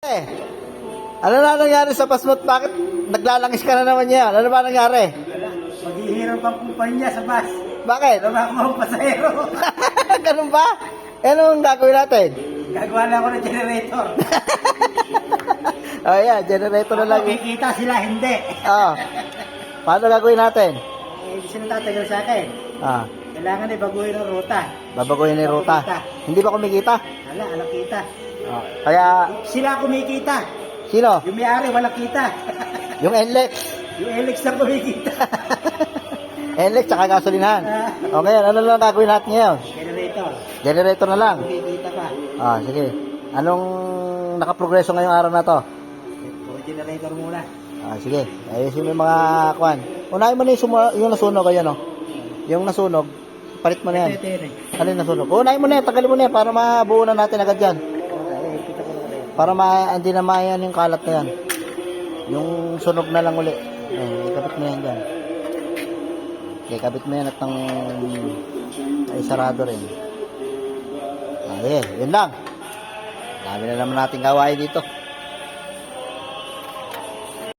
Eh, ano na nangyari sa pasmot? Bakit naglalangis ka na naman yan? Ano ba nangyari? Maghihirap ang kumpanya sa bus. Bakit? Trabaho ko ang pasahero. Ganun ba? Anong gagawin natin? Gagawa na ako ng generator. Oh, yeah, generator na lang. Kikita sila, hindi. Oh. Paano gagawin natin? Gusto na tatagal sa akin. Ah, Kailangan baguhin ang ruta. babaguhin ni ruta. Hindi ba kumikita? Alam kita. Oh. Kaya, Sila kumikita. sino? Yung may-ari, walang kita. Yung NLEX. Yung Alex na kumikita. NLEX tsaka gasolinahan. Okay, ano lang gagawin natin ngayon? Generator. Generator na lang. Kumikita pa. Ah, sige. Anong nakaprogreso ngayong araw na to? Puro generator muna. Ah, sige. Ayusin mo yung mga kwan. Unahin mo na yung nasunog, ayan o. Yung nasunog, palit mo na yan. Ito. Ano yung nasunog? Unahin mo na yan, tagalin mo na yan para mabuo na natin agad yan. Kita ko na rin. Para hindi na mayan yung kalat na yan. Yung sunog na lang uli. Ikabit mo yan dyan. Okay, kabit mo yan at ng ay sarado rin. Ah, yun lang. Dami na naman natin gawain dito.